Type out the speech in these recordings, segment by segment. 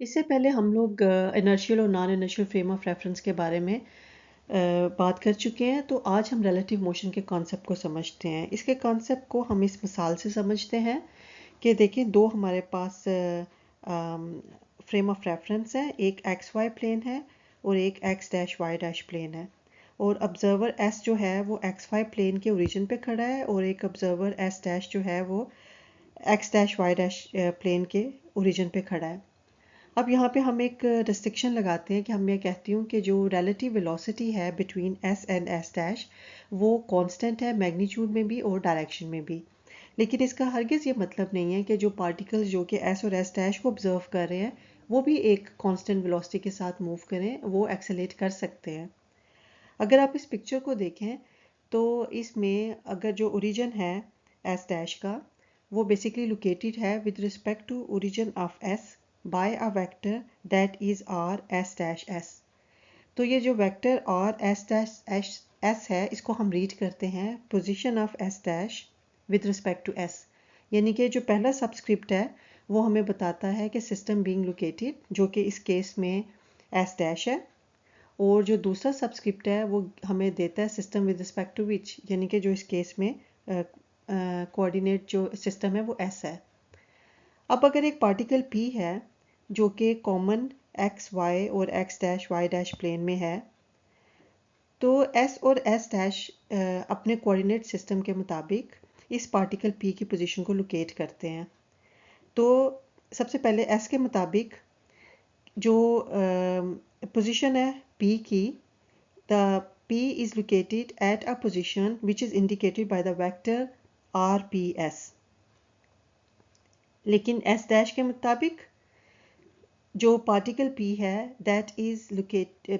इससे पहले हम लोग इनर्शियल और non inertial frame of reference के बारे में बात कर चुके हैं। तो आज हम रिलेटिव मोशन के कॉन्सेप्ट को समझते हैं। इसके कॉन्सेप्ट को हम इस मिसाल से समझते हैं कि देखिए दो हमारे पास फ्रेम ऑफ रेफरेंस है, एक एक्स वाई प्लेन है और एक X dash Y dash plane है। और ऑब्जर्वर एस जो है वो एक्स वाई प्लेन के ओरिजिन पे खड़ा है और एक ऑब्जर्वर एस डैश जो है वो X dash Y dash plane के ओरिजिन पे खड़ा है। अब यहाँ पे हम एक रिस्ट्रिक्शन लगाते हैं कि हम मैं कहती हूँ कि जो रिलेटिव वेलोसिटी है between S and S dash वो कांस्टेंट है मैग्नीट्यूड में भी और डायरेक्शन में भी। लेकिन इसका हरगिज़ ये मतलब नहीं है कि जो पार्टिकल्स जो कि एस और एस डैश को ऑब्जर्व कर रहे हैं वो भी एक कांस्टेंट वेलोसिटी के साथ मूव करें, वो एक्सेलेरेट कर सकते हैं। अगर आप इस पिक्चर को देखें तो इसमें अगर जो ओरिजिन है एस डैश का वो बेसिकली लोकेटेड है with respect to origin of S by a vector that is R S dash S. तो ये जो vector R S dash S है इसको हम रीड करते हैं position of S dash with respect to S. यानी कि जो पहला सबस्क्रिप्ट है वो हमें बताता है कि सिस्टम बीइंग लोकेटेड, जो कि इस केस में एस डैश है, और जो दूसरा सबस्क्रिप्ट है वो हमें देता है सिस्टम विद रिस्पेक्ट टू विच, यानी कि जो इस केस में कोऑर्डिनेट जो सिस्टम है वो एस है। अब अगर एक पार्टिकल पी है जो कि कॉमन एक्स वाई और X dash Y dash plane में है, तो एस और एस डैश अपने कोऑर्डिनेट सिस्टम के मुताबिक इस पार्टिकल पी की पोजीशन को लोकेट करते हैं। तो सबसे पहले एस के मुताबिक जो पोजीशन है पी की, the P is located at a position which is indicated by the vector RPS. लेकिन S डैश के मुताबिक जो पार्टिकल P है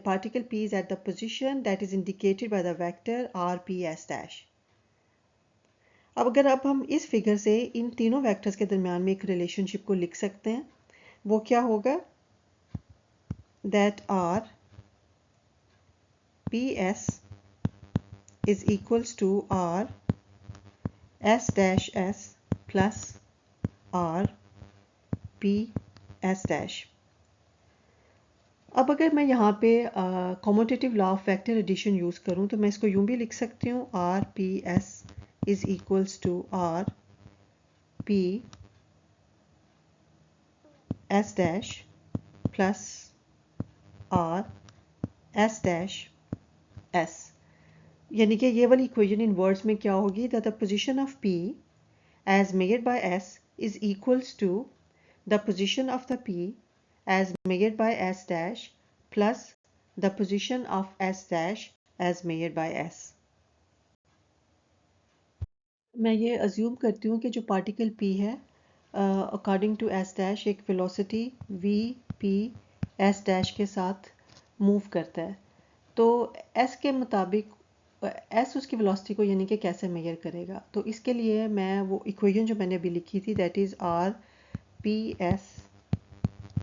particle P is at the position that is indicated by the vector RPS dash. अब हम इस figure से इन तीनों वेक्टर्स के दरमियान में एक रिलेशनशिप को लिख सकते हैं। वो क्या होगा? that RPS is equals to R S dash S plus R P S dash। अब अगर मैं यहाँ पे commutative law of vector addition use करूँ तो मैं इसको यूँ भी लिख सकती हूँ R P S is equals to R P S dash plus R S dash S. यानी कि ये वाली इक्वेशन इन वर्ड्स में क्या होगी? That the position of P as measured by S is equals to the position of the P as measured by S dash plus the position of S dash as measured by S। मैं ये assume करती हूँ कि जो particle P है according to S dash एक velocity V P S dash के साथ मूव करता है। तो S के मुताबिक S उसकी वेलोसिटी को यानी कि कैसे मेजर करेगा? तो इसके लिए मैं वो इक्वेशन जो मैंने अभी लिखी थी that is R P S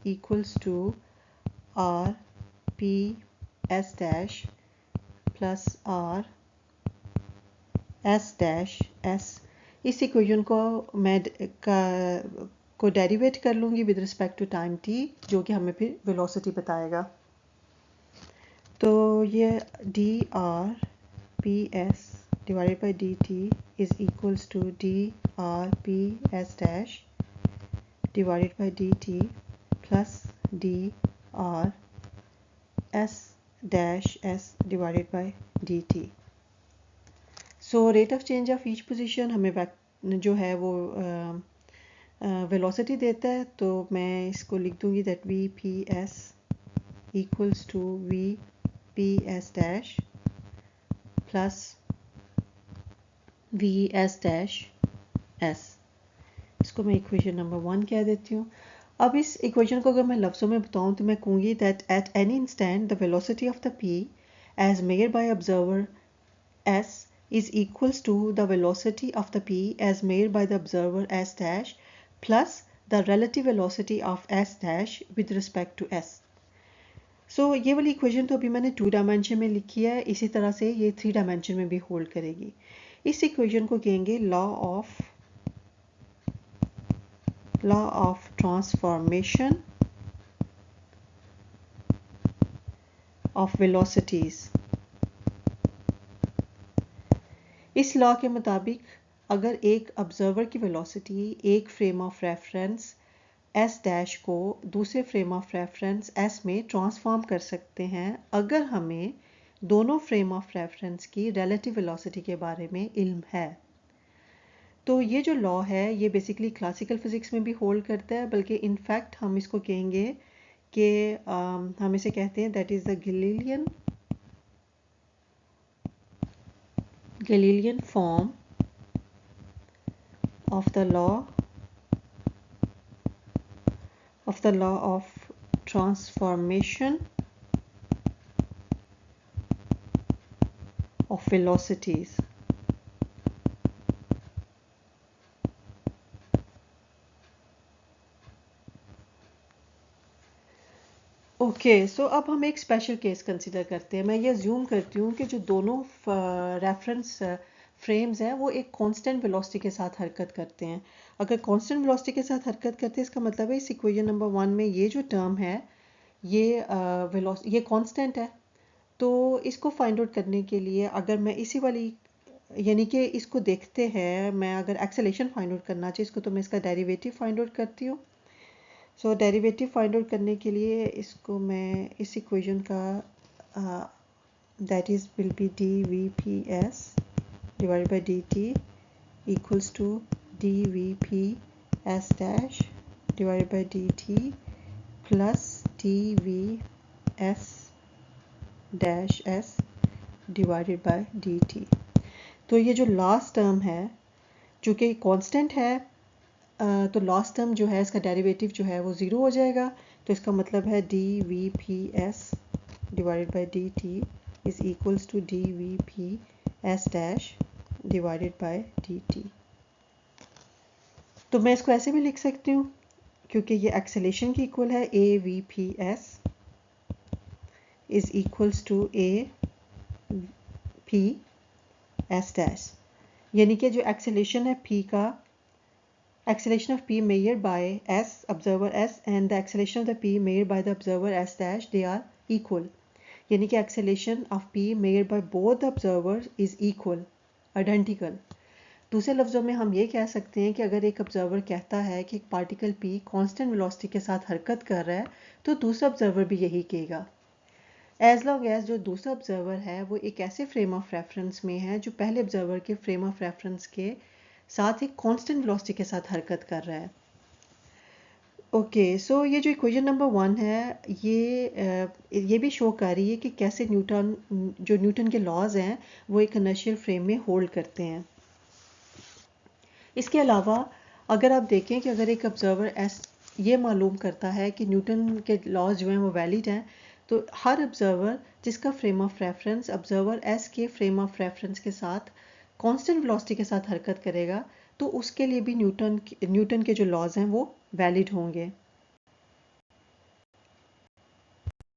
equals to R P S dash plus R S dash S. इस इक्वेशन को मैं डेरिवेट कर लूँगी with respect to time T, जो कि हमें फिर वेलोसिटी बताएगा। तो ये D R P S divided by dt is equals to drps dash divided by dt plus drs dash s divided by dt. So rate of change of each position हमें जो है वो वेलोसिटी देता है। तो मैं इसको लिख दूंगी that vps equals to vps dash plus we S dash S. इसको मैं इक्वेशन नंबर 1 कह देती हूँ। अब इस इक्वेशन को अगर मैं लफ्ज़ों में बताऊँ तो मैं कहूँगी that at any instant the velocity of the P as measured by observer S is equals to the velocity of the p as measured by the observer s dash plus the relative velocity of s dash with respect to s. So ये वाली equation तो अभी मैंने 2 dimension में लिखी है, इसी तरह से ये 3 डायमेंशन में भी होल्ड करेगी। इस इक्वेशन को कहेंगे law of transformation of velocities. इस लॉ के मुताबिक अगर एक ऑब्जर्वर की वेलोसिटी एक frame of reference S dash को दूसरे फ्रेम ऑफ रेफरेंस एस में ट्रांसफॉर्म कर सकते हैं अगर हमें दोनों फ्रेम ऑफ रेफरेंस की रिलेटिव वेलोसिटी के बारे में इल्म है। तो ये जो लॉ है ये बेसिकली क्लासिकल फिजिक्स में भी होल्ड करता है, बल्कि इनफैक्ट हम इसको कहेंगे कि हम इसे कहते हैं that is the Galilean form of the law of transformation of velocities। Okay so अब हम एक स्पेशल केस कंसिडर करते हैं। मैं ये अज्यूम करती हूँ कि जो दोनों रेफरेंस फ्रेम्स हैं वो एक कांस्टेंट वेलोसिटी के साथ हरकत करते हैं। अगर कांस्टेंट वेलोसिटी के साथ हरकत करते हैं इसका मतलब है इस इक्वेशन नंबर 1 में ये जो टर्म है ये कांस्टेंट है। तो इसको फाइंड आउट करने के लिए अगर मैं इसी वाली यानी कि इसको देखते हैं, मैं अगर एक्सेलेरेशन फाइंड आउट करना चाहिए इसको, तो मैं इसका डेरिवेटिव फाइंड आउट करती हूँ। सो डेरिवेटिव फाइंड आउट करने के लिए इसको मैं इस इक्वेशन का that is will be D V P S divide by D T equals to D V P S dash divide by D T plus D V S dash S divided by D T. तो ये जो last term है चूँकि constant है तो last term जो है इसका डेरिवेटिव जो है वो ज़ीरो हो जाएगा। तो इसका मतलब है D V P S divided by D T is equals to D V P S dash divided by D T. तो मैं इसको ऐसे भी लिख सकती हूँ क्योंकि ये एक्सेलेरेशन की इक्वल है A V P S is equals to A P S dash, यानी कि जो एक्सेलेरेशन है p का acceleration of p measured by s observer s and the acceleration of the p measured by the observer s dash they are equal, यानी कि acceleration of p measured by both the observers is equal identical। दूसरे लफ्ज़ों में हम ये कह सकते हैं कि अगर एक ऑब्जर्वर कहता है कि एक पार्टिकल p कांस्टेंट वेलोसिटी के साथ हरकत कर रहा है तो दूसरा ऑब्जर्वर भी यही कहेगा, एज लॉन्ग एज जो दूसरा ऑब्जर्वर है वो एक ऐसे फ्रेम ऑफ रेफरेंस में है जो पहले ऑब्जर्वर के फ्रेम ऑफ रेफरेंस के साथ एक कांस्टेंट वेलोसिटी के साथ हरकत कर रहा है। ओके सो ये जो इक्वेशन नंबर 1 है ये भी शो कर रही है कि कैसे न्यूटन के लॉज हैं वो एक इनर्शियल फ्रेम में होल्ड करते हैं। इसके अलावा अगर आप देखें कि अगर एक ऑब्जर्वर ये मालूम करता है कि न्यूटन के लॉज जो हैं वो वैलिड हैं, तो हर ऑब्जर्वर जिसका frame of reference observer S के फ्रेम ऑफ रेफरेंस के साथ कांस्टेंट वेलोसिटी के साथ हरकत करेगा तो उसके लिए भी न्यूटन के जो लॉज हैं वो वैलिड होंगे।